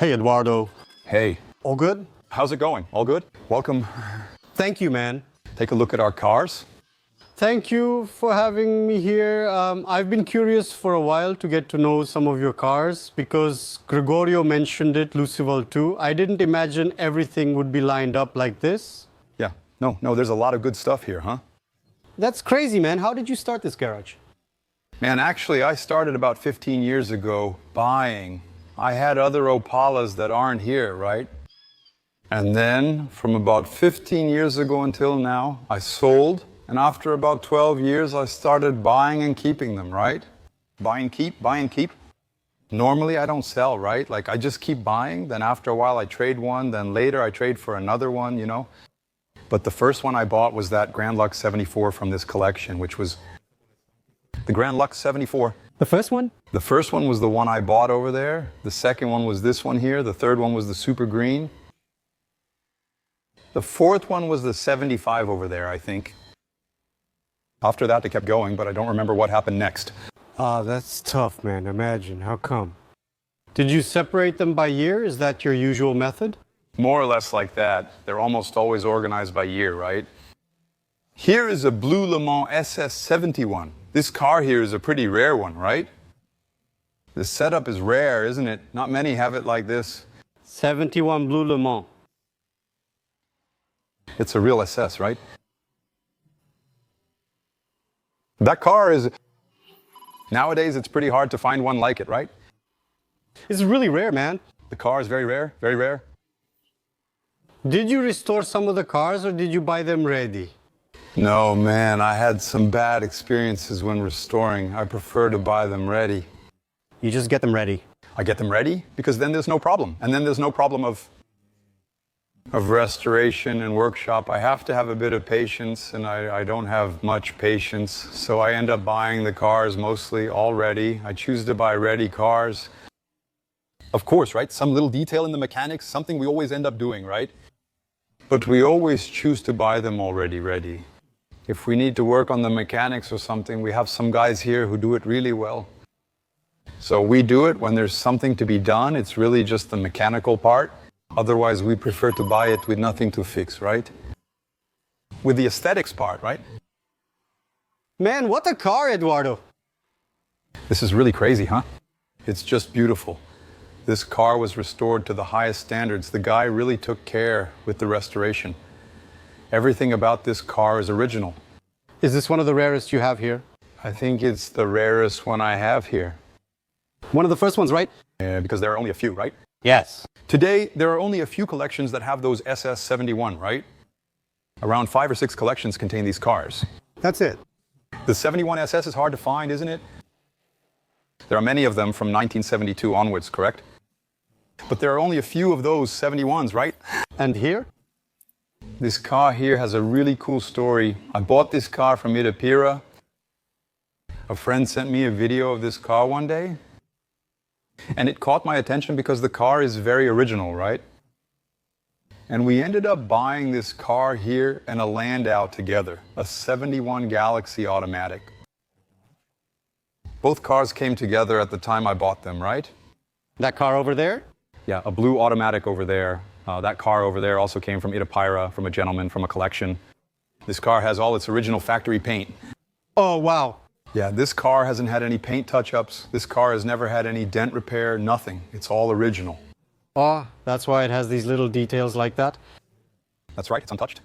Hey, Eduardo. Hey, All good? how's it going? All good? Welcome. Thank you, man. Take a look at our cars. Thank you for having me here. I've been curious for a while to get to know some of your cars because Gregorio mentioned it, Lucival too. I didn't imagine everything would be lined up like this. Yeah, no, there's a lot of good stuff here, huh? That's crazy, man. How did you start this garage? Man, actually, I started about 15 years ago buying. I had other Opalas that aren't here, right? And then, from about 15 years ago until now, I sold. And after about 12 years, I started buying and keeping them, right? Buy and keep. Normally, I don't sell, right? Like, I just keep buying. Then after a while, I trade one. Then later, I trade for another one, you know? But the first one I bought was that Grand Lux 74 from this collection, which was the Grand Lux 74. The first one? The first one was the one I bought over there. The second one was this one here. The third one was the Super Green. The fourth one was the 75 over there, I think. After that, they kept going, but I don't remember what happened next. That's tough, man. Imagine. How come? Did you separate them by year? Is that your usual method? More or less like that. They're almost always organized by year, right? Here is a Blue Le Mans SS71. This car here is a pretty rare one, right? The setup is rare, isn't it? Not many have it like this. 71 Blue Le Mans. It's a real SS, right? That car is... Nowadays, it's pretty hard to find one like it, right? It's really rare, man. The car is very rare, very rare. Did you restore some of the cars or did you buy them ready? No, man, I had some bad experiences when restoring. I prefer to buy them ready. You just get them ready. I get them ready because then there's no problem. And then there's no problem of restoration and workshop. I have to have a bit of patience, and I don't have much patience. So I end up buying the cars mostly already. I choose to buy ready cars. Of course, right? Some little detail in the mechanics, something we always end up doing, right? But we always choose to buy them already ready. If we need to work on the mechanics or something, we have some guys here who do it really well. So we do it when there's something to be done. It's really just the mechanical part. Otherwise, we prefer to buy it with nothing to fix, right? With the aesthetics part, right? Man, what a car, Eduardo. This is really crazy, huh? It's just beautiful. This car was restored to the highest standards. The guy really took care with the restoration. Everything about this car is original. Is this one of the rarest you have here? I think it's the rarest one I have here. One of the first ones, right? Yeah, because there are only a few, right? Yes. Today, there are only a few collections that have those SS71, right? Around 5 or 6 collections contain these cars. That's it. The 71 SS is hard to find, isn't it? There are many of them from 1972 onwards, correct? But there are only a few of those 71s, right? And here? This car here has a really cool story. I bought this car from Itapira. A friend sent me a video of this car one day. And it caught my attention because the car is very original, right? And we ended up buying this car here and a Landau together, a 71 Galaxy automatic. Both cars came together at the time I bought them, right? That car over there? Yeah, a blue automatic over there. That car over there also came from Itapira, from a gentleman, from a collection. This car has all its original factory paint. Oh, wow. Yeah, this car hasn't had any paint touch-ups. This car has never had any dent repair, nothing. It's all original. Oh, that's why it has these little details like that? That's right, it's untouched.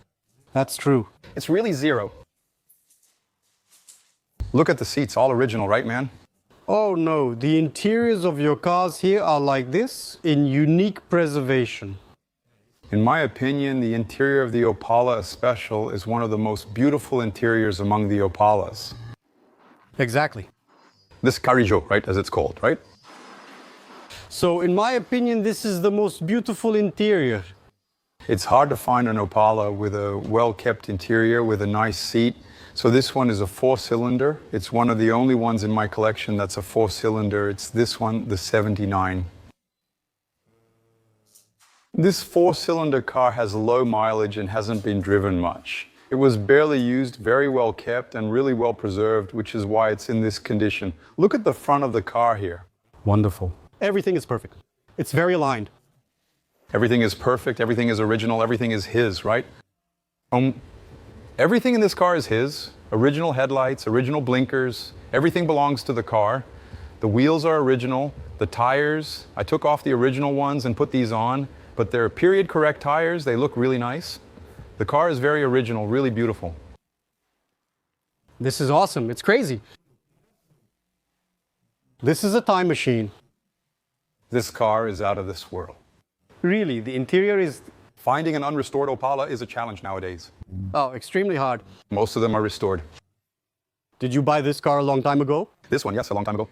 That's true. It's really zero. Look at the seats, all original, right, man? Oh no, the interiors of your cars here are like this, in unique preservation. In my opinion, the interior of the Opala Special is one of the most beautiful interiors among the Opalas. Exactly. This Carijo, right, as it's called, right? So, in my opinion, this is the most beautiful interior. It's hard to find an Opala with a well-kept interior, with a nice seat. So this one is a 4-cylinder. It's one of the only ones in my collection that's a 4-cylinder. It's this one, the 79. This 4-cylinder car has low mileage and hasn't been driven much. It was barely used, very well kept, and really well preserved, which is why it's in this condition. Look at the front of the car here. Wonderful. Everything is perfect. It's very aligned. Everything is perfect, everything is original, everything is his, right? Everything in this car is his. Original headlights, original blinkers, everything belongs to the car. The wheels are original, the tires, I took off the original ones and put these on, but they're period correct tires, they look really nice. The car is very original, really beautiful. This is awesome. It's crazy. This is a time machine. This car is out of this world. Really, the interior is, Finding an unrestored Opala is a challenge nowadays. oh, extremely hard. Most of them are restored. Did you buy this car a long time ago? This one, yes, a long time ago.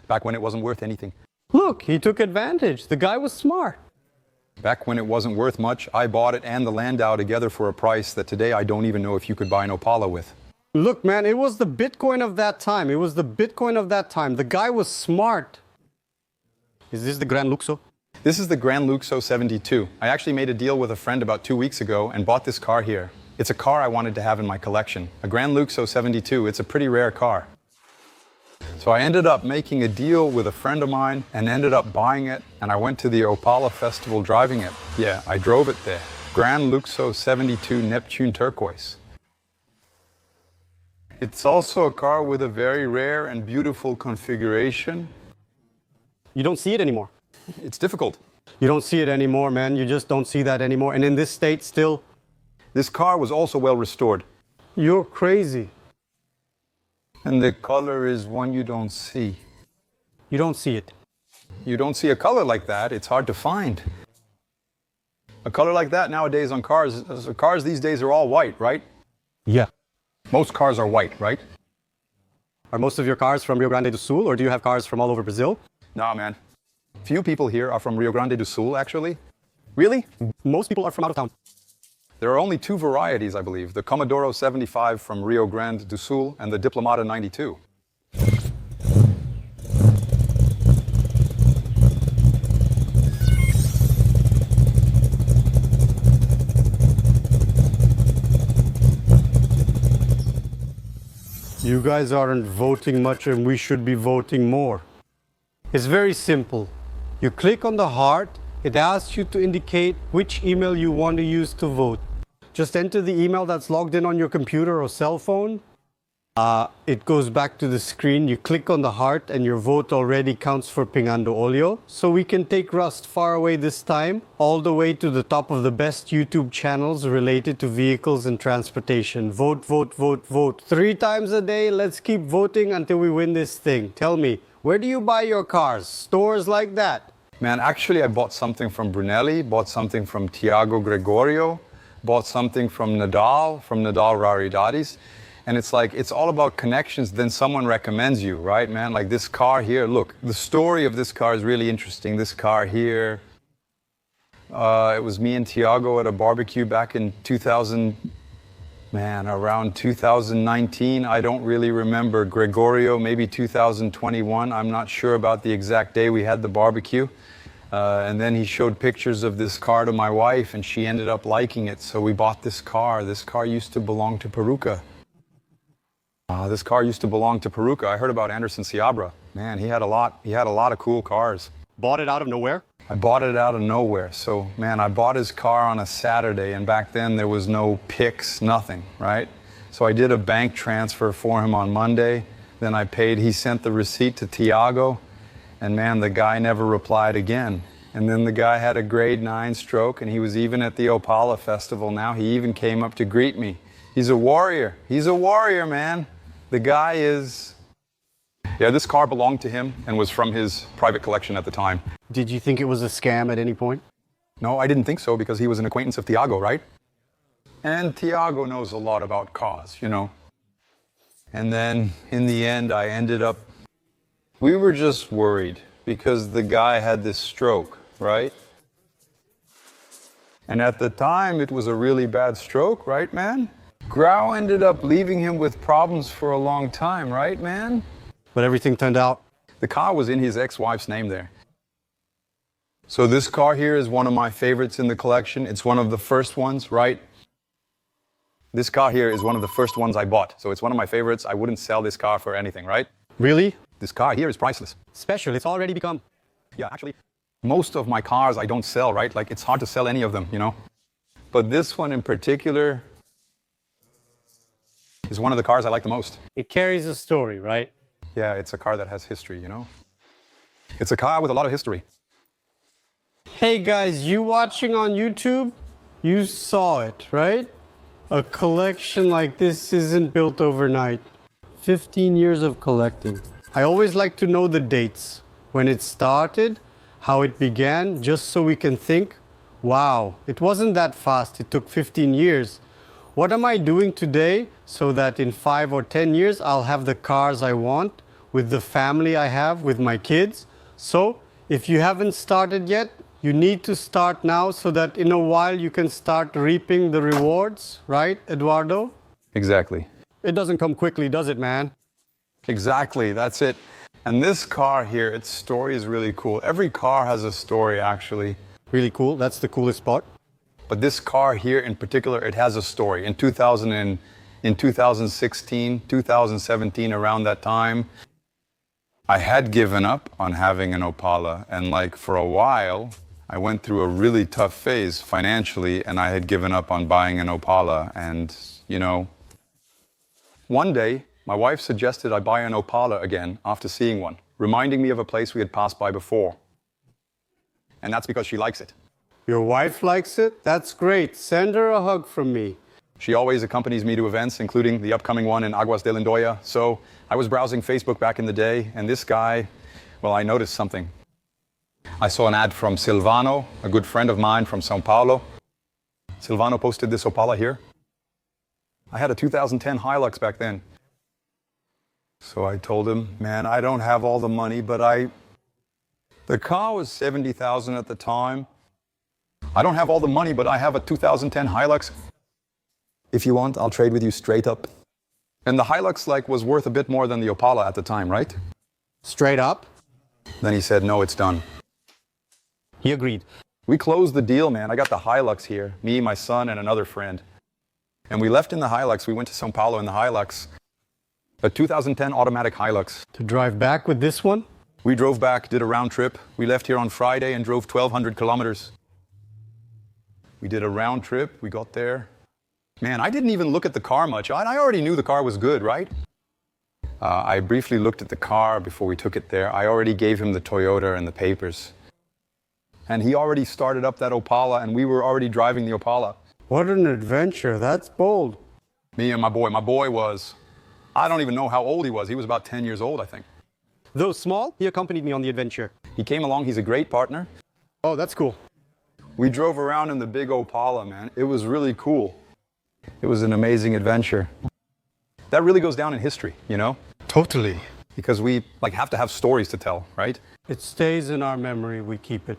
Back when it wasn't worth anything. Look, he took advantage. The guy was smart. Back when it wasn't worth much, I bought it and the Landau together for a price that today I don't even know if you could buy an Opala with. Look, man, it was the Bitcoin of that time. It was the Bitcoin of that time. The guy was smart. Is this the Gran Luxo? This is the Gran Luxo 72. I actually made a deal with a friend about 2 weeks ago and bought this car here. It's a car I wanted to have in my collection. A Gran Luxo 72. It's a pretty rare car. So I ended up making a deal with a friend of mine and ended up buying it, and I went to the Opala Festival driving it. Yeah, I drove it there. Gran Luxo 72 Neptune Turquoise. It's also a car with a very rare and beautiful configuration. You don't see it anymore. It's difficult. You don't see it anymore, man. You just don't see that anymore. And in this state still, This car was also well restored. you're crazy. And the color is one you don't see. You don't see it. You don't see a color like that. It's hard to find. A color like that nowadays on cars, cars these days are all white, right? Yeah. Most cars are white, right? Are most of your cars from Rio Grande do Sul, or do you have cars from all over Brazil? Nah, man. Few people here are from Rio Grande do Sul, actually. Really? Most people are from out of town. There are only two varieties, I believe. The Comodoro 75 from Rio Grande do Sul and the Diplomata 92. You guys aren't voting much and we should be voting more. It's very simple. You click on the heart, it asks you to indicate which email you want to use to vote. Just enter the email that's logged in on your computer or cell phone. It goes back to the screen. You click on the heart and your vote already counts for Pingando Olio. So we can take Rust far away this time, all the way to the top of the best YouTube channels related to vehicles and transportation. Vote, vote, vote, vote. 3 times a day. Let's keep voting until we win this thing. Tell me, where do you buy your cars? Stores like that? Man, actually, I bought something from Brunelli, bought something from Tiago Gregorio, bought something from Nadal Raridadis. And it's like, it's all about connections. Then someone recommends you, right, man? Like this car here, look, the story of this car is really interesting. This car here, it was me and Tiago at a barbecue back in 2000, man, around 2019. I don't really remember. Gregorio, maybe 2021. I'm not sure about the exact day we had the barbecue. And then he showed pictures of this car to my wife, and she ended up liking it. So we bought this car. This car used to belong to Peruca. This car used to belong to Peruca. I heard about Anderson Seabra. Man, he had a lot of cool cars. Bought it out of nowhere? I bought it out of nowhere. So, man, I bought his car on a Saturday, and back then there was no PIX, nothing, right? So I did a bank transfer for him on Monday. Then I paid. He sent the receipt to Tiago, and man, the guy never replied again. And then the guy had a grade 9 stroke, and he was even at the Opala Festival now. He even came up to greet me. He's a warrior. He's a warrior, man. The guy is... Yeah, this car belonged to him and was from his private collection at the time. Did you think it was a scam at any point? No, I didn't think so because he was an acquaintance of Tiago, right? And Tiago knows a lot about cars, you know. And then in the end, I ended up... We were just worried because the guy had this stroke, right? And at the time, it was a really bad stroke, right, man? Grau ended up leaving him with problems for a long time, right, man? But everything turned out. The car was in his ex-wife's name there. So this car here is one of my favorites in the collection. It's one of the first ones, right? This car here is one of the first ones I bought. So it's one of my favorites. I wouldn't sell this car for anything, right? Really? This car here is priceless. Special. It's already become. Yeah, actually, Most of my cars I don't sell, right? Like it's hard to sell any of them, you know? But this one in particular is one of the cars I like the most. It carries a story, right? Yeah, it's a car that has history, you know? It's a car with a lot of history. Hey guys, you watching on YouTube? You saw it, right? A collection like this isn't built overnight. 15 years of collecting. I always like to know the dates, when it started, how it began, just so we can think, wow, it wasn't that fast, it took 15 years. What am I doing today so that in 5 or 10 years I'll have the cars I want with the family I have, with my kids? So, if you haven't started yet, you need to start now so that in a while you can start reaping the rewards, right, Eduardo? Exactly. It doesn't come quickly, does it, man? Exactly, that's it. And this car here, its story is really cool. Every car has a story, actually. Really cool. That's the coolest part. But this car here in particular, it has a story. In 2016, 2017, around that time, I had given up on having an Opala. And like for a while, I went through a really tough phase financially, and I had given up on buying an Opala. And, you know, one day, my wife suggested I buy an Opala again after seeing one, reminding me of a place we had passed by before. And that's because she likes it. Your wife likes it? That's great. Send her a hug from me. She always accompanies me to events, including the upcoming one in Aguas de Lindoya. So I was browsing Facebook back in the day, and this guy, well, I noticed something. I saw an ad from Silvano, a good friend of mine from Sao Paulo. Silvano posted this Opala here. I had a 2010 Hilux back then. So I told him, man, I don't have all the money, but the car was $70,000 at the time. I don't have all the money, but I have a 2010 Hilux. If you want, I'll trade with you straight up. And the Hilux was worth a bit more than the Opala at the time, right? Straight up? Then he said, no, it's done. He agreed. We closed the deal, man. I got the Hilux here, me, my son, and another friend. And we left in the Hilux. We went to Sao Paulo in the Hilux. A 2010 automatic Hilux. To drive back with this one? We drove back, did a round trip. We left here on Friday and drove 1,200 kilometers. We did a round trip. We got there. Man, I didn't even look at the car much. I already knew the car was good, right? I briefly looked at the car before we took it there. I already gave him the Toyota and the papers. And he already started up that Opala, and we were already driving the Opala. What an adventure. That's bold. Me and my boy. My boy was, I don't even know how old he was. He was about 10 years old, I think. Though small, he accompanied me on the adventure. He came along. He's a great partner. Oh, that's cool. We drove around in the big Opala, man. It was really cool. It was an amazing adventure. That really goes down in history, you know? Totally. Because we have to have stories to tell, right? It stays in our memory. We keep it.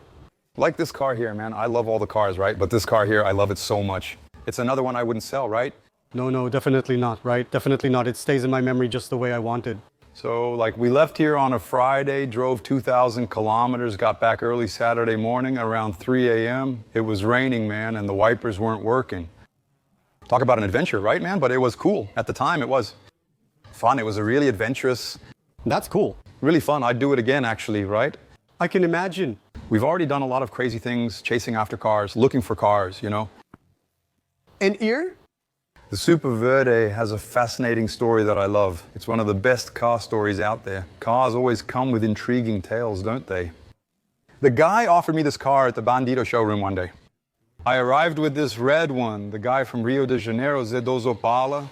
Like this car here, man. I love all the cars, right? But this car here, I love it so much. It's another one I wouldn't sell, right? No, definitely not, right? Definitely not. It stays in my memory just the way I wanted. So, we left here on a Friday, drove 2,000 kilometers, got back early Saturday morning around 3 a.m. It was raining, man, and the wipers weren't working. Talk about an adventure, right, man? But it was cool. At the time, it was fun. It was a really adventurous. That's cool. Really fun. I'd do it again, actually, right? I can imagine. We've already done a lot of crazy things, chasing after cars, looking for cars, you know? An ear? The Super Verde has a fascinating story that I love. It's one of the best car stories out there. Cars always come with intriguing tales, don't they? The guy offered me this car at the Bandito showroom one day. I arrived with this red one, the guy from Rio de Janeiro, Z2 Opala.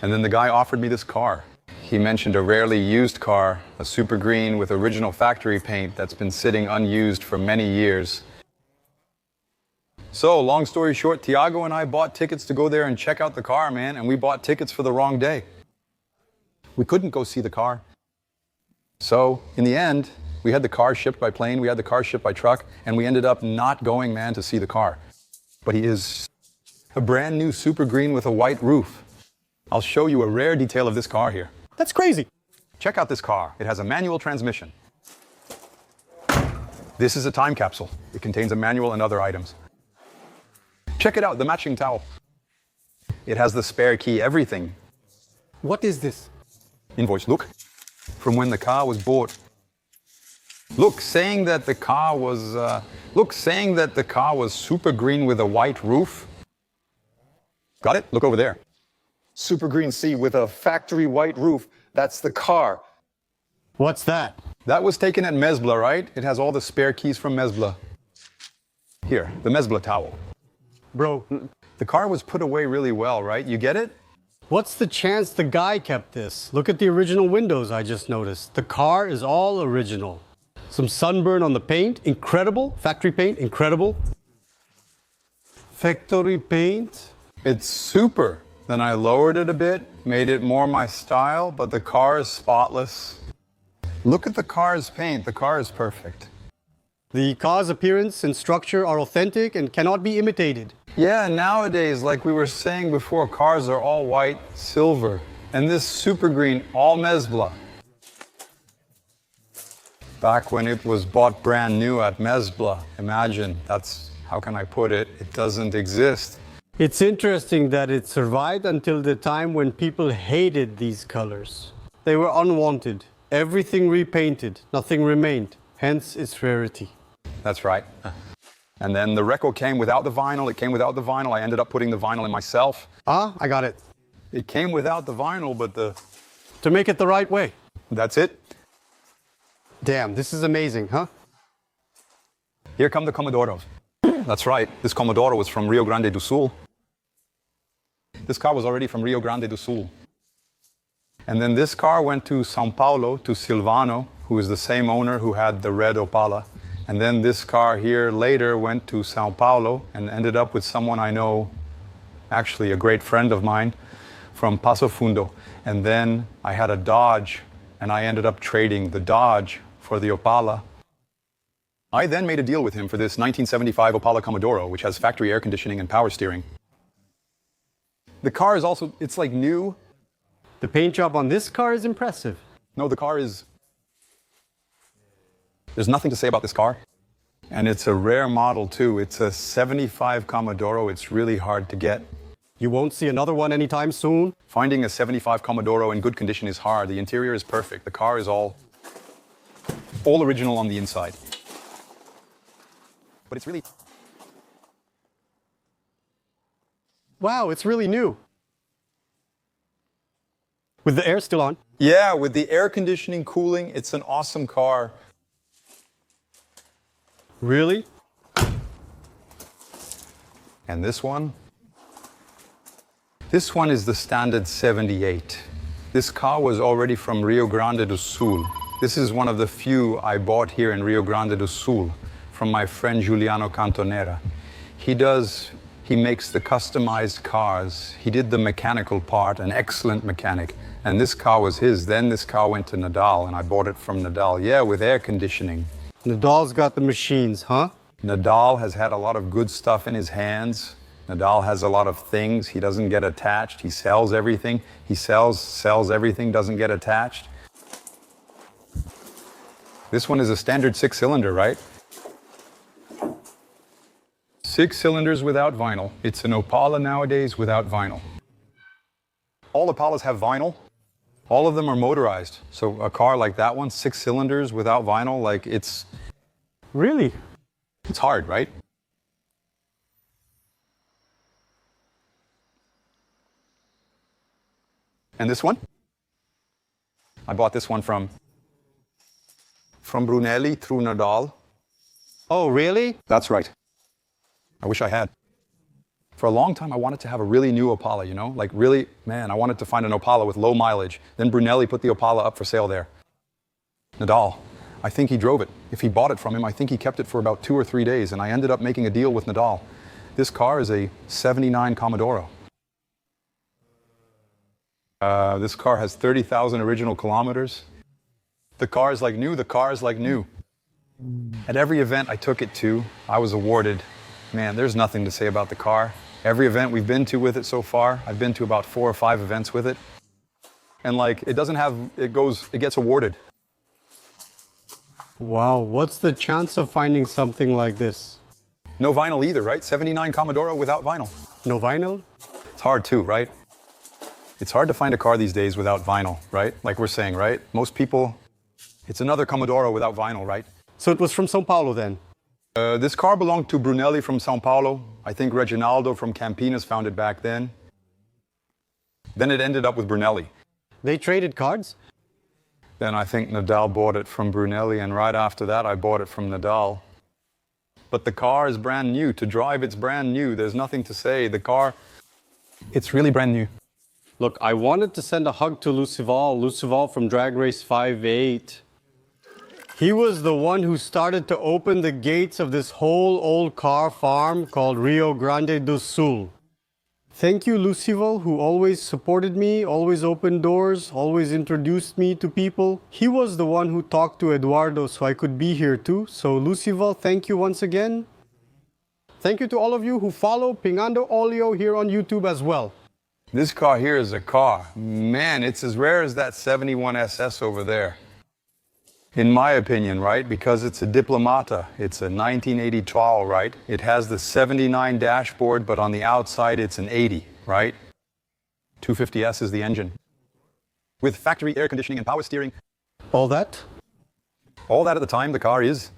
And then the guy offered me this car. He mentioned a rarely used car, a super green with original factory paint that's been sitting unused for many years. So, long story short, Tiago and I bought tickets to go there and check out the car, man, and we bought tickets for the wrong day. We couldn't go see the car. So, in the end, we had the car shipped by plane, we had the car shipped by truck, and we ended up not going, man, to see the car. But he is a brand new super green with a white roof. I'll show you a rare detail of this car here. That's crazy. Check out this car. It has a manual transmission. This is a time capsule. It contains a manual and other items. Check it out, the matching towel. It has the spare key, everything. What is this? Invoice, look. From when the car was bought. Look, saying that the car was super green with a white roof. Got it? Look over there. Super green sea with a factory white roof. That's the car. What's that? That was taken at Mezbla, right? It has all the spare keys from Mezbla. Here, the Mezbla towel. Bro, The car was put away really well, right? You get it? what's the chance the guy kept this? Look at the original windows I just noticed. The car is all original. Some sunburn on the paint, incredible. Factory paint, incredible. Factory paint. It's super. Then I lowered it a bit, made it more my style, but the car is spotless. Look at the car's paint. The car is perfect. The car's appearance and structure are authentic and cannot be imitated. Yeah, nowadays, like we were saying before, cars are all white, silver. And this super green, all Mezbla. Back when it was bought brand new at Mezbla. Imagine, that's, how can I put it? It doesn't exist. It's interesting that it survived until the time when people hated these colors. They were unwanted. Everything repainted, nothing remained. Hence its rarity. That's right. And then the Reco came without the vinyl. It came without the vinyl. I ended up putting the vinyl in myself. Ah, I got it. It came without the vinyl, but To make it the right way. that's it. Damn, this is amazing, huh? Here come the Commodoros. That's right. This Commodoro was from Rio Grande do Sul. This car was already from Rio Grande do Sul. And then this car went to São Paulo, to Silvano, who is the same owner who had the red Opala. And then this car here later went to São Paulo and ended up with someone I know, actually a great friend of mine from Passo Fundo. And then I had a Dodge, and I ended up trading the Dodge for the Opala. I then made a deal with him for this 1975 Opala Commodoro, which has factory air conditioning and power steering. The car is also, it's like new. The paint job on this car is impressive. No, the car is, there's nothing to say about this car. And it's a rare model too. It's a 75 Commodoro. It's really hard to get. You won't see another one anytime soon. Finding a 75 Commodoro in good condition is hard. The interior is perfect. The car is all original on the inside. But it's really, Wow, it's really new. With the air still on. yeah, with the air conditioning, cooling, it's an awesome car. Really? And this one is the standard 78. This car was already from Rio Grande do Sul. This is one of the few I bought here in Rio Grande do Sul from my friend Giuliano Cantonera. He makes the customized cars. He did the mechanical part, an excellent mechanic. And this car was his. Then this car went to Nadal, and I bought it from Nadal. Yeah, with air conditioning. Nadal's got the machines, huh? Nadal has had a lot of good stuff in his hands. Nadal has a lot of things. He doesn't get attached. He sells everything. He sells everything, doesn't get attached. This one is a standard 6-cylinder, right? 6 cylinders without vinyl. It's an Opala nowadays without vinyl. All Opalas have vinyl. All of them are motorized. So a car like that one, 6 cylinders without vinyl, like it's Really? hard, right? And this one? I bought this one from Brunelli through Nadal. Oh, really? That's right. I wish I had. For a long time, I wanted to have a really new Opala, you know? Like really, man, I wanted to find an Opala with low mileage. Then Brunelli put the Opala up for sale there. Nadal, I think he drove it. If he bought it from him, I think he kept it for about 2 or 3 days, and I ended up making a deal with Nadal. This car is a 79 Commodoro. This car has 30,000 original kilometers. The car is like new, the car is like new. At every event I took it to, I was awarded. Man, there's nothing to say about the car. Every event we've been to with it so far, I've been to about 4 or 5 events with it. And like, it gets awarded. Wow, what's the chance of finding something like this? No vinyl either, right? 79 Commodoro without vinyl. No vinyl? It's hard too, right? It's hard to find a car these days without vinyl, right? Like we're saying, right? Most people, it's another Commodoro without vinyl, right? So it was from Sao Paulo then? This car belonged to Brunelli from Sao Paulo. I think Reginaldo from Campinas found it back then. Then it ended up with Brunelli. They traded cards? Then I think Nadal bought it from Brunelli, and right after that I bought it from Nadal. But the car is brand new. To drive, it's brand new. There's nothing to say. The car, it's really brand new. Look, I wanted to send a hug to Lucival from Drag Race 5-8. He was the one who started to open the gates of this whole old car farm called Rio Grande do Sul. Thank you, Lucival, who always supported me, always opened doors, always introduced me to people. He was the one who talked to Eduardo so I could be here too. So, Lucival, thank you once again. Thank you to all of you who follow Pingando Oleo here on YouTube as well. This car here is a car. Man, it's as rare as that 71 SS over there. In my opinion, right? Because it's a Diplomata. It's a 1980 Tall, right? It has the 79 dashboard, but on the outside it's an 80, right? 250S is the engine. With factory air conditioning and power steering. All that? All that at the time the car is.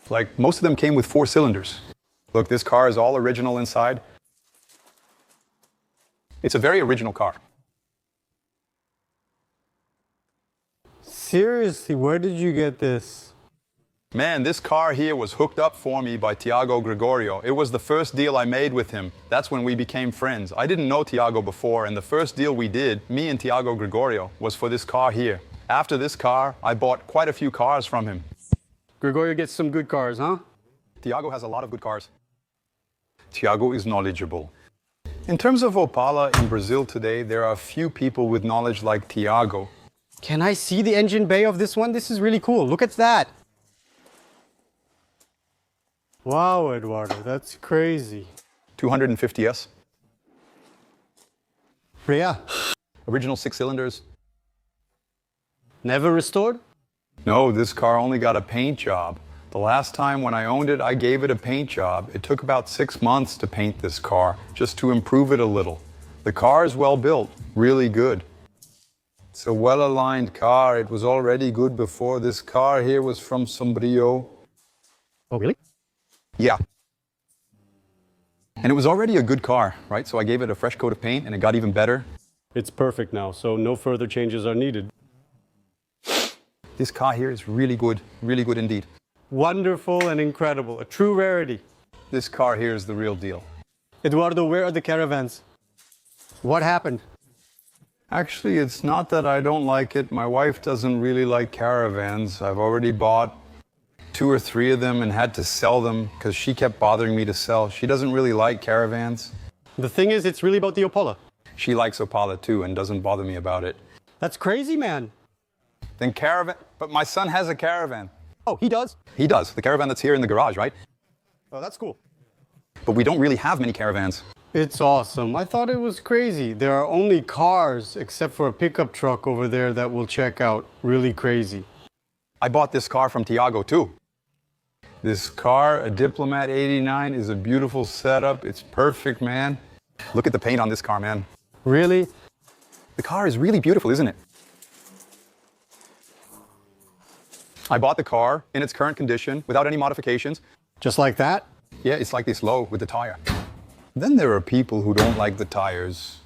Like, most of them came with 4 cylinders. Look, this car is all original inside. It's a very original car. Seriously, where did you get this? Man, this car here was hooked up for me by Tiago Gregorio. It was the first deal I made with him. That's when we became friends. I didn't know Tiago before, and the first deal we did, me and Tiago Gregorio, was for this car here. After this car, I bought quite a few cars from him. Gregorio gets some good cars, huh? Tiago has a lot of good cars. Tiago is knowledgeable. In terms of Opala in Brazil today, there are few people with knowledge like Tiago. Can I see the engine bay of this one? This is really cool. Look at that. Wow, Eduardo, that's crazy. 250S. Yeah. Original 6 cylinders. Never restored? No, this car only got a paint job. The last time when I owned it, I gave it a paint job. It took about 6 months to paint this car, just to improve it a little. The car is well built, really good. It's a well-aligned car. It was already good before. This car here was from Sombrio. Oh, really? Yeah. And it was already a good car, right? So I gave it a fresh coat of paint and it got even better. It's perfect now, so no further changes are needed. This car here is really good indeed. Wonderful and incredible, a true rarity. This car here is the real deal. Eduardo, where are the caravans? What happened? Actually, it's not that I don't like it. My wife doesn't really like caravans. I've already bought 2 or 3 of them and had to sell them because she kept bothering me to sell. She doesn't really like caravans. The thing is, it's really about the Opala. She likes Opala too and doesn't bother me about it. That's crazy, man. Then caravan, but my son has a caravan. Oh, he does? He does. The caravan that's here in the garage, right? Oh, that's cool. But we don't really have many caravans. It's awesome. I thought it was crazy. There are only cars, except for a pickup truck over there that we'll check out. Really crazy. I bought this car from Tiago too. This car, a Diplomat 89, is a beautiful setup. It's perfect, man. Look at the paint on this car, man. Really? The car is really beautiful, isn't it? I bought the car in its current condition without any modifications. Just like that? Yeah, it's like this low with the tire. Then there are people who don't like the tires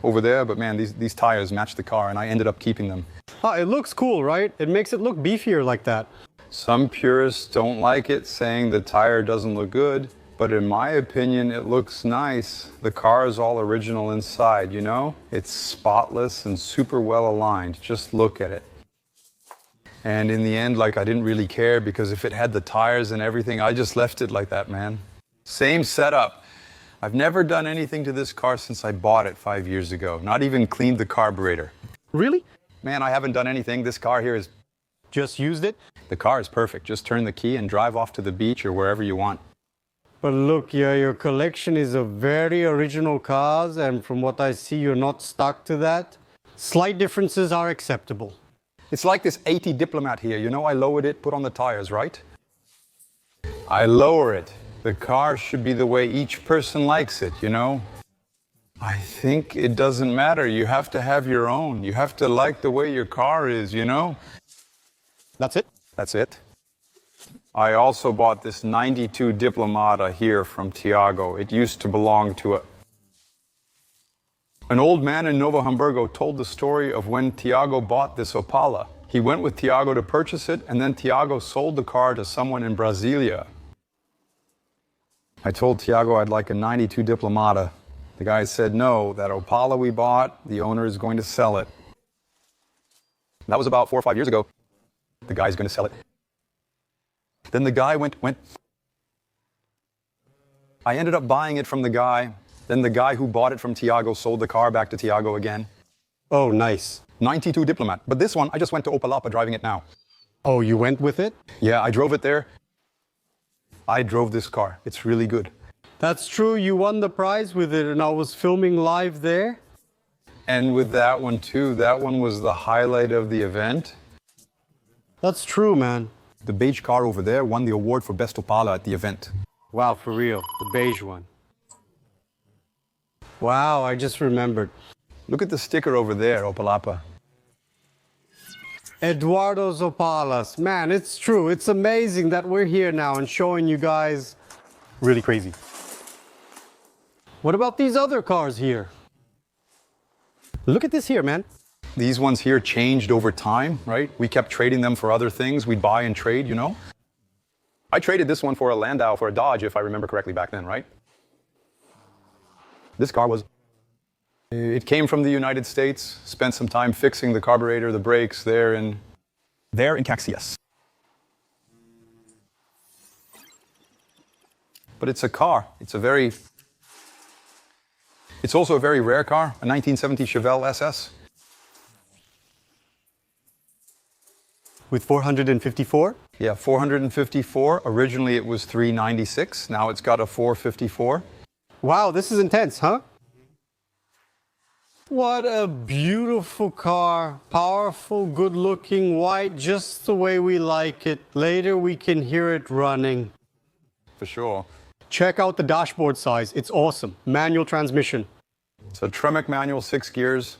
over there, but man, these tires match the car and I ended up keeping them. Oh, it looks cool, right? It makes it look beefier like that. Some purists don't like it, saying the tire doesn't look good, but in my opinion, it looks nice. The car is all original inside, you know? It's spotless and super well aligned. Just look at it. And in the end, like, I didn't really care because if it had the tires and everything, I just left it like that, man. Same setup. I've never done anything to this car since I bought it 5 years ago. Not even cleaned the carburetor. Really? Man, I haven't done anything. This car here is... Just used it? The car is perfect. Just turn the key and drive off to the beach or wherever you want. But look, yeah, your collection is of very original cars, and from what I see, you're not stuck to that. Slight differences are acceptable. It's like this 80 Diplomat here. You know, I lowered it, put on the tires, right? I lower it. The car should be the way each person likes it, you know? I think it doesn't matter. You have to have your own. You have to like the way your car is, you know? That's it? That's it. I also bought this 92 Diplomata here from Tiago. It used to belong to an old man in Novo Hamburgo told the story of when Tiago bought this Opala. He went with Tiago to purchase it, and then Tiago sold the car to someone in Brasilia. I told Tiago I'd like a 92 Diplomata. The guy said, no, that Opala we bought, the owner is going to sell it. That was about 4 or 5 years ago. The guy's going to sell it. Then the guy went. I ended up buying it from the guy. Then the guy who bought it from Tiago sold the car back to Tiago again. Oh, nice. 92 Diplomat. But this one, I just went to Opala driving it now. Oh, you went with it? Yeah, I drove it there. I drove this car. It's really good. That's true. You won the prize with it, and I was filming live there. And with that one too, that one was the highlight of the event. That's true, man. The beige car over there won the award for Best Opala at the event. Wow, for real. The beige one. Wow, I just remembered. Look at the sticker over there, Opalapa. Eduardo's Opalas. Man, it's true. It's amazing that we're here now and showing you guys. Really crazy. What about these other cars here? Look at this here, man. These ones here changed over time, right? We kept trading them for other things. We'd buy and trade, you know? I traded this one for a Landau, for a Dodge, if I remember correctly back then, right? This car was... It came from the United States, spent some time fixing the carburetor, the brakes there in Caxias. But it's a car. It's also a very rare car, a 1970 Chevelle SS. With 454? Yeah, 454. Originally it was 396. Now it's got a 454. Wow, this is intense, huh? What a beautiful car. Powerful, good-looking, white, just the way we like it. Later we can hear it running. For sure. Check out the dashboard size. It's awesome. Manual transmission. It's a Tremec manual, 6 gears.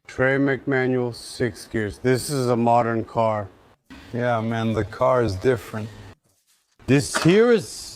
Tremec manual, 6 gears. This is a modern car. Yeah, man, the car is different. This here is...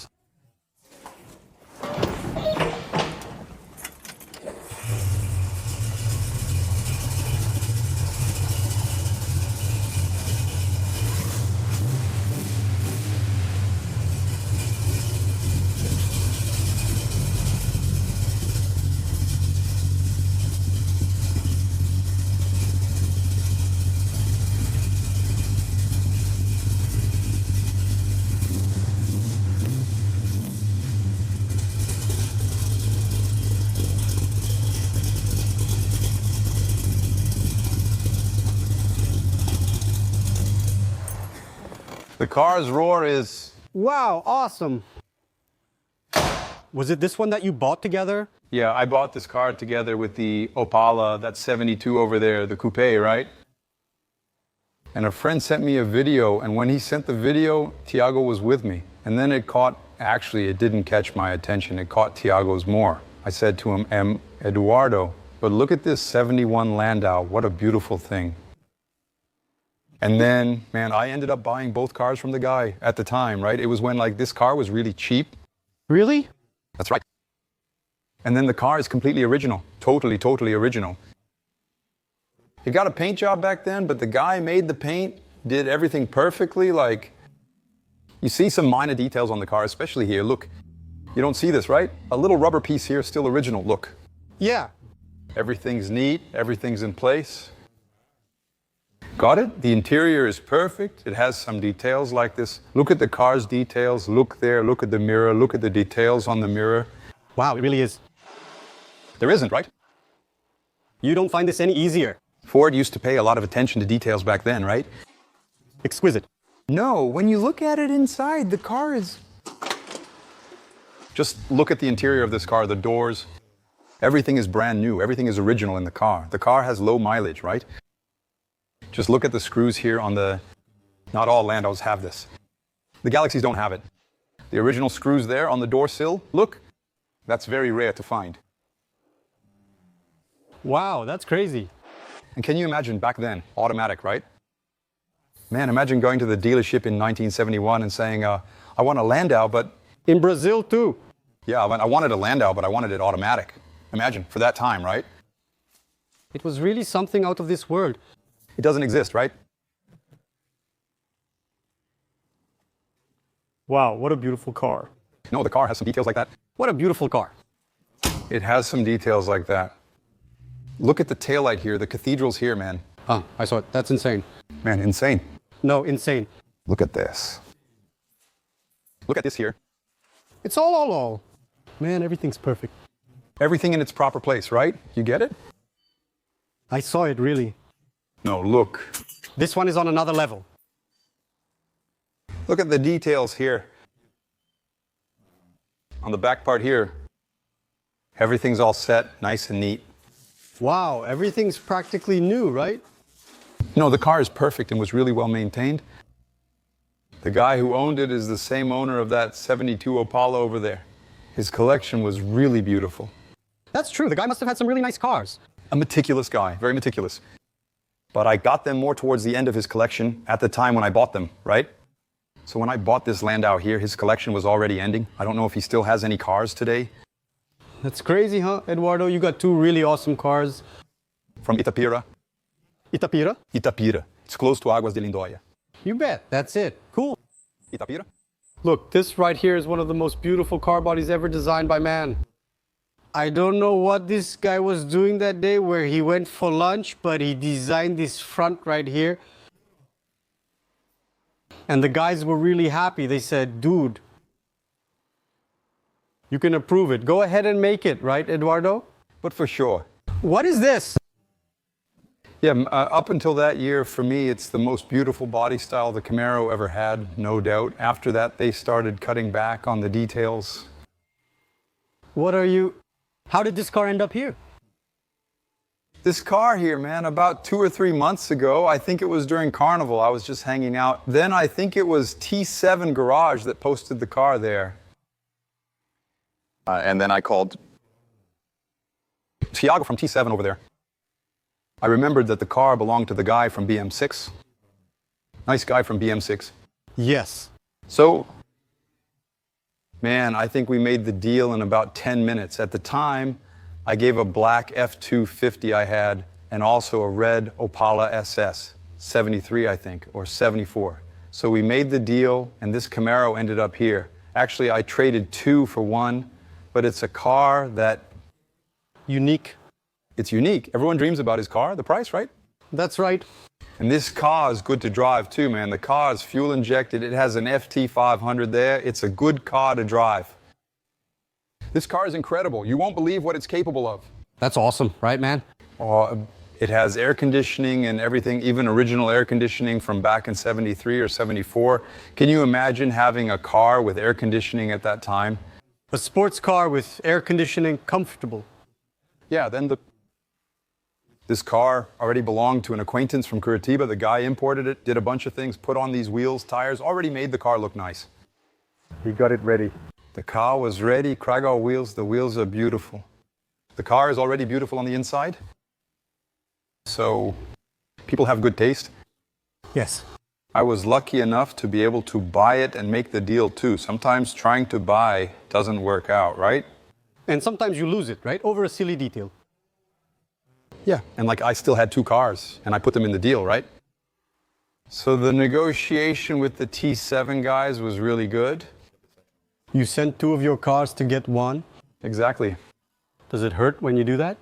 The car's roar is... Wow, awesome. Was it this one that you bought together? Yeah, I bought this car together with the Opala, that 72 over there, the coupe, right? And a friend sent me a video, and when he sent the video, Tiago was with me. And then actually it didn't catch my attention, it caught Tiago's more. I said to him, Eduardo, but look at this 71 Landau, what a beautiful thing. And then, man, I ended up buying both cars from the guy at the time, right? It was when, like, this car was really cheap. Really? That's right. And then the car is completely original. Totally, totally original. It got a paint job back then, but the guy made the paint, did everything perfectly. Like, you see some minor details on the car, especially here. Look, you don't see this, right? A little rubber piece here, still original. Look. Yeah. Everything's neat. Everything's in place. Got it? The interior is perfect. It has some details like this. Look at the car's details. Look there. Look at the mirror. Look at the details on the mirror. Wow, it really is. There isn't, right? You don't find this any easier. Ford used to pay a lot of attention to details back then, right? Exquisite. No, when you look at it inside, the car is... Just look at the interior of this car, the doors. Everything is brand new. Everything is original in the car. The car has low mileage, right? Just look at the screws here on the... Not all Landaus have this. The Galaxies don't have it. The original screws there on the door sill, look, that's very rare to find. Wow, that's crazy. And can you imagine back then, automatic, right? Man, imagine going to the dealership in 1971 and saying, I want a Landau, but... In Brazil, too. Yeah, I wanted a Landau, but I wanted it automatic. Imagine, for that time, right? It was really something out of this world. It doesn't exist, right? Wow, what a beautiful car. No, the car has some details like that. What a beautiful car. It has some details like that. Look at the taillight here. The cathedral's here, man. Ah, I saw it. That's insane. Man, insane. No, insane. Look at this. Look at this here. It's all. Man, everything's perfect. Everything in its proper place, right? You get it? I saw it, really. No, look. This one is on another level. Look at the details here. On the back part here, everything's all set, nice and neat. Wow, everything's practically new, right? No, the car is perfect and was really well maintained. The guy who owned it is the same owner of that 72 Opala over there. His collection was really beautiful. That's true. The guy must have had some really nice cars. A meticulous guy, very meticulous. But I got them more towards the end of his collection at the time when I bought them, right? So when I bought this Landau here, his collection was already ending. I don't know if he still has any cars today. That's crazy, huh, Eduardo? You got two really awesome cars. From Itapira. Itapira? Itapira. It's close to Águas de Lindóia. You bet. That's it. Cool. Itapira? Look, this right here is one of the most beautiful car bodies ever designed by man. I don't know what this guy was doing that day where he went for lunch, but he designed this front right here. And the guys were really happy. They said, dude, you can approve it. Go ahead and make it, right, Eduardo? But for sure. What is this? Yeah, up until that year, for me, it's the most beautiful body style the Camaro ever had, no doubt. After that, they started cutting back on the details. What are you... How did this car end up here? This car here, man, about 2 or 3 months ago, I think it was during Carnival, I was just hanging out. Then I think it was T7 Garage that posted the car there. And then I called. Thiago from T7 over there. I remembered that the car belonged to the guy from BM6. Nice guy from BM6. Yes. So, man, I think we made the deal in about 10 minutes. At the time, I gave a black F250 I had and also a red Opala SS, 73 I think, or 74. So we made the deal and this Camaro ended up here. Actually, I traded 2 for 1, but it's a car that... Unique. It's unique. Everyone dreams about his car, the price, right? That's right. And this car is good to drive too, man. The car is fuel injected. It has an FT500 there. It's a good car to drive. This car is incredible. You won't believe what it's capable of. That's awesome, right, man? It has air conditioning and everything, even original air conditioning from back in 73 or 74. Can you imagine having a car with air conditioning at that time? A sports car with air conditioning, comfortable. Yeah, then this car already belonged to an acquaintance from Curitiba. The guy imported it, did a bunch of things, put on these wheels, tires, already made the car look nice. He got it ready. The car was ready, Kragow wheels, the wheels are beautiful. The car is already beautiful on the inside. So, people have good taste. Yes. I was lucky enough to be able to buy it and make the deal too. Sometimes trying to buy doesn't work out, right? And sometimes you lose it, right? Over a silly detail. Yeah, and like I still had 2 cars and I put them in the deal, right? So the negotiation with the T7 guys was really good. You sent 2 of your cars to get 1. Exactly. Does it hurt when you do that?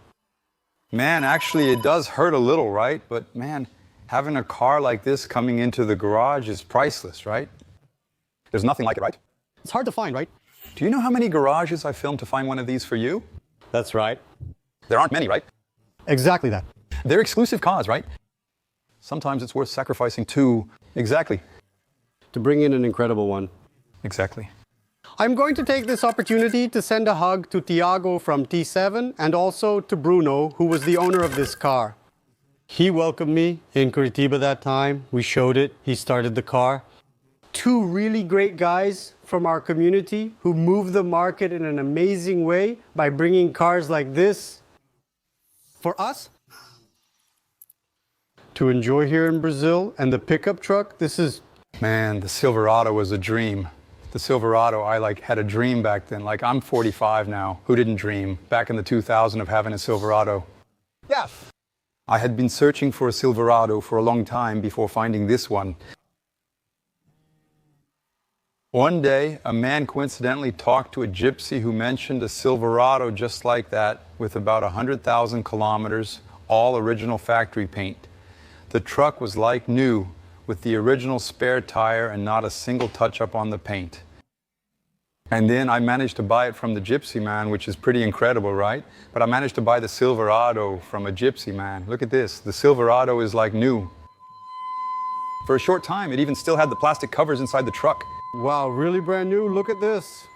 Man, actually it does hurt a little, right? But man, having a car like this coming into the garage is priceless, right? There's nothing like it, right? It's hard to find, right? Do you know how many garages I filmed to find one of these for you? That's right. There aren't many, right? Exactly that. They're exclusive cars, right? Sometimes it's worth sacrificing 2. Exactly. To bring in an incredible one. Exactly. I'm going to take this opportunity to send a hug to Thiago from T7 and also to Bruno, who was the owner of this car. He welcomed me in Curitiba that time. We showed it. He started the car. 2 really great guys from our community who moved the market in an amazing way by bringing cars like this for us to enjoy here in Brazil. And the pickup truck, this is... Man, the Silverado was a dream. The Silverado, I had a dream back then. I'm 45 now. Who didn't dream back in the 2000 of having a Silverado? Yeah. I had been searching for a Silverado for a long time before finding this one. One day, a man coincidentally talked to a gypsy who mentioned a Silverado just like that with about 100,000 kilometers, all original factory paint. The truck was like new, with the original spare tire and not a single touch-up on the paint. And then I managed to buy it from the gypsy man, which is pretty incredible, right? But I managed to buy the Silverado from a gypsy man. Look at this. The Silverado is like new. For a short time, it even still had the plastic covers inside the truck. Wow, really brand new? Look at this.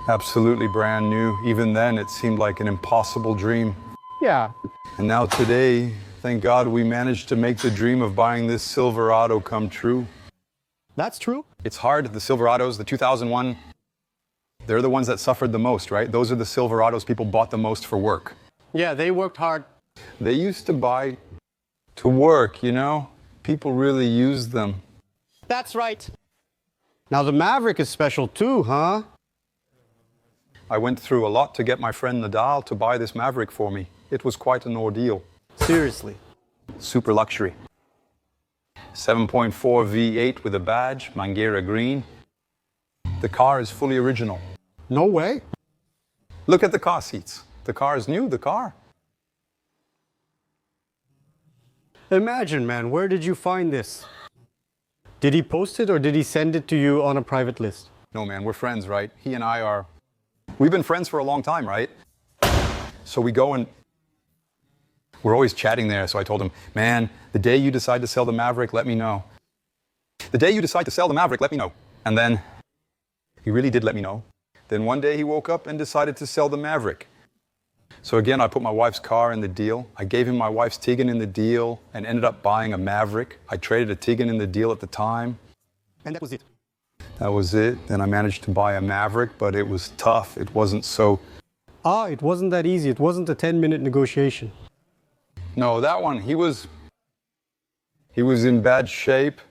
Absolutely brand new. Even then, it seemed like an impossible dream. Yeah. And now today, thank God we managed to make the dream of buying this Silverado come true. That's true. It's hard. The Silverados, the 2001, they're the ones that suffered the most, right? Those are the Silverados people bought the most for work. Yeah, they worked hard. They used to buy to work, you know? People really used them. That's right. Now the Maverick is special too, huh? I went through a lot to get my friend Nadal to buy this Maverick for me. It was quite an ordeal. Seriously. Super luxury. 7.4 V8 with a badge, Mangueira green. The car is fully original. No way. Look at the car seats. The car is new, the car. Imagine, man, where did you find this? Did he post it or did he send it to you on a private list? No, man, we're friends, right? He and I are... We've been friends for a long time, right? So we go and... We're always chatting there, so I told him, man, the day you decide to sell the Maverick, let me know. The day you decide to sell the Maverick, let me know. And then, he really did let me know. Then one day he woke up and decided to sell the Maverick. So again, I put my wife's car in the deal. I gave him my wife's Tiggan in the deal and ended up buying a Maverick. I traded a Tiggan in the deal at the time. And that was it. That was it. Then I managed to buy a Maverick, but it was tough. It wasn't so... It wasn't that easy. It wasn't a 10-minute negotiation. No, that one, he was in bad shape.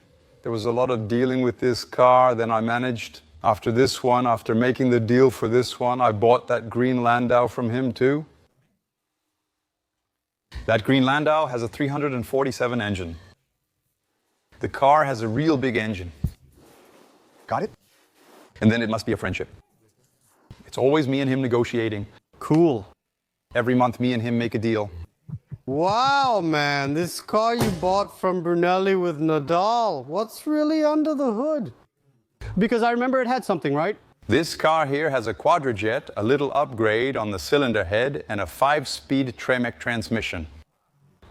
There was a lot of dealing with this car. Then I managed, after this one, after making the deal for this one, I bought that green Landau from him too. That green Landau has a 347 engine. The car has a real big engine. Got it? And then it must be a friendship. It's always me and him negotiating. Cool. Every month, me and him make a deal. Wow, man, this car you bought from Brunelli with Nadal, what's really under the hood? Because I remember it had something, right? This car here has a quadrajet, a little upgrade on the cylinder head, and a 5-speed Tremec transmission.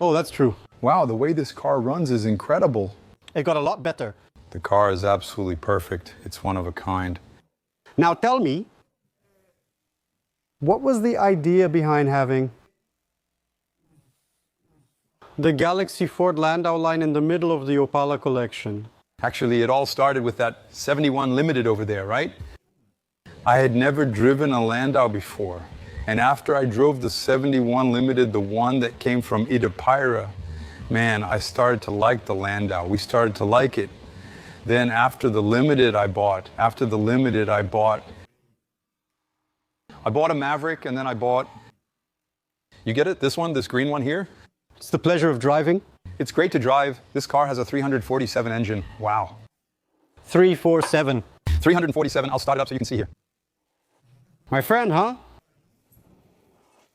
Oh, that's true. Wow, the way this car runs is incredible. It got a lot better. The car is absolutely perfect. It's one of a kind. Now tell me, what was the idea behind having the Galaxy Ford Landau line in the middle of the Opala collection? Actually, it all started with that 71 Limited over there, right? I had never driven a Landau before. And after I drove the 71 Limited, the one that came from Itapira, man, I started to like the Landau. We started to like it. Then after the Limited I bought a Maverick, and then I bought, you get it? This one, this green one here? It's the pleasure of driving. It's great to drive. This car has a 347 engine. Wow. 347. 347. I'll start it up so you can see here. My friend, huh?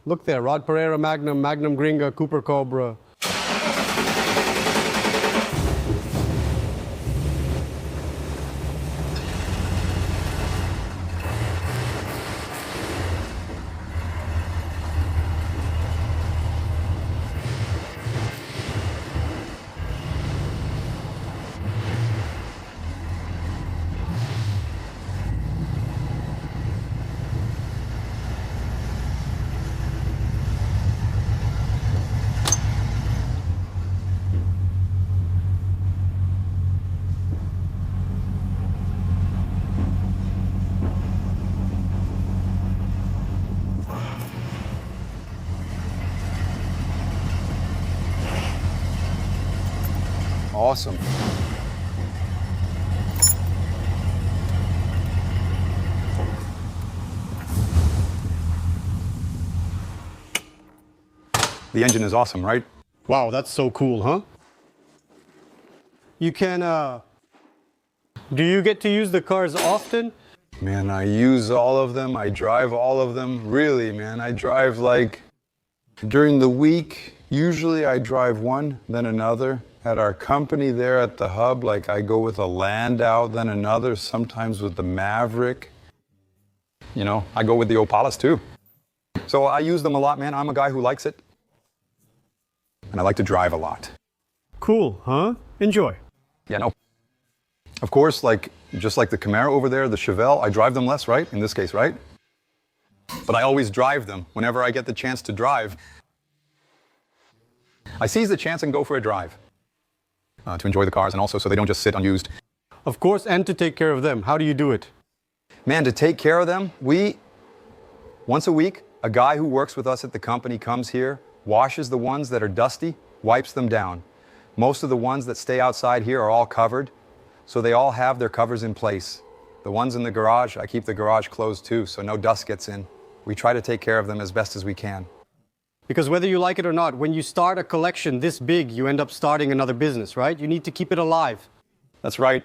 Look there, Rod Pereira Magnum, Magnum Gringa, Cooper Cobra. Awesome. The engine is awesome, right? Wow, that's so cool, huh? You can, do you get to use the cars often? Man, I use all of them. I drive all of them. Really, man, I drive like during the week. Usually I drive one, then another. At our company there at the hub, like I go with a Landau, then another, sometimes with the Maverick. You know, I go with the Opalas too. So I use them a lot, man. I'm a guy who likes it. And I like to drive a lot. Cool, huh? Enjoy. Yeah, no. Of course, like, just like the Camaro over there, the Chevelle, I drive them less, right? In this case, right? But I always drive them whenever I get the chance to drive. I seize the chance and go for a drive. To enjoy the cars and also so they don't just sit unused. Of course, and to take care of them. How do you do it? Man, to take care of them, once a week, a guy who works with us at the company comes here, washes the ones that are dusty, wipes them down. Most of the ones that stay outside here are all covered, so they all have their covers in place. The ones in the garage, I keep the garage closed too, so no dust gets in. We try to take care of them as best as we can. Because whether you like it or not, when you start a collection this big, you end up starting another business, right? You need to keep it alive. That's right.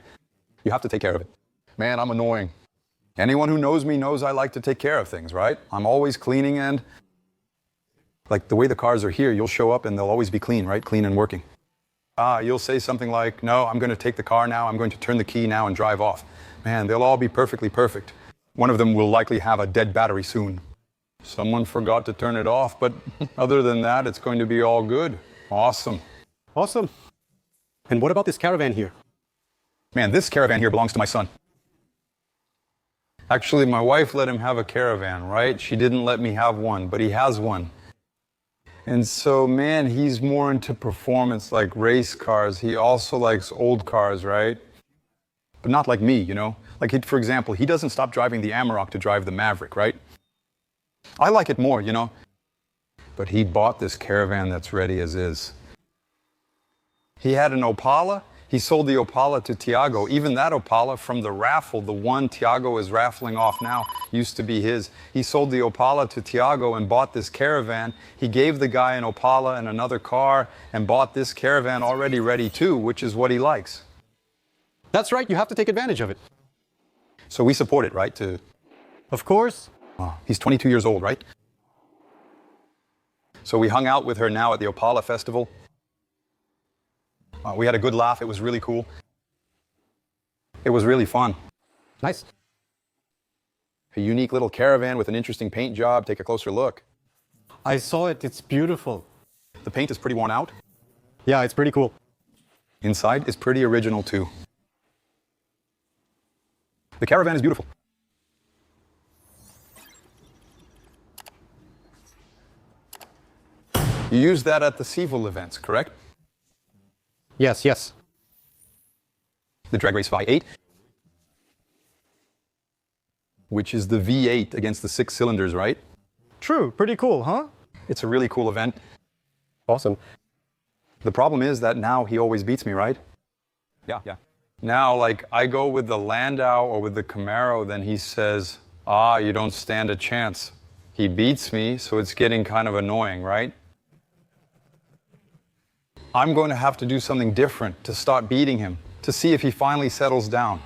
You have to take care of it. Man, I'm annoying. Anyone who knows me knows I like to take care of things, right? I'm always cleaning and... Like the way the cars are here, you'll show up and they'll always be clean, right? Clean and working. You'll say something like, no, I'm going to take the car now, I'm going to turn the key now and drive off. Man, they'll all be perfectly perfect. One of them will likely have a dead battery soon. Someone forgot to turn it off, but other than that, it's going to be all good. Awesome. Awesome. And what about this caravan here? Man, this caravan here belongs to my son. Actually, my wife let him have a caravan, right? She didn't let me have one, but he has one. And so, man, he's more into performance, like race cars. He also likes old cars, right? But not like me, you know? Like, for example, he doesn't stop driving the Amarok to drive the Maverick, right? I like it more, you know? But he bought this caravan that's ready as is. He had an Opala. He sold the Opala to Tiago. Even that Opala from the raffle, the one Tiago is raffling off now, used to be his. He sold the Opala to Tiago and bought this caravan. He gave the guy an Opala and another car and bought this caravan already ready too, which is what he likes. That's right, you have to take advantage of it. So we support it, right? Of course. He's 22 years old, right? So we hung out with her now at the Opala festival. We had a good laugh. It was really cool. It was really fun. Nice. A unique little caravan with an interesting paint job. Take a closer look. I saw it. It's beautiful. The paint is pretty worn out. Yeah, it's pretty cool. Inside is pretty original too. The caravan is beautiful. You used that at the Seville events, correct? Yes, yes. The Drag Race V8, which is the V8 against the 6 cylinders, right? True. Pretty cool, huh? It's a really cool event. Awesome. The problem is that now he always beats me, right? Yeah. Now, like, I go with the Landau or with the Camaro, then he says, you don't stand a chance. He beats me, so it's getting kind of annoying, right? I'm going to have to do something different to start beating him, to see if he finally settles down.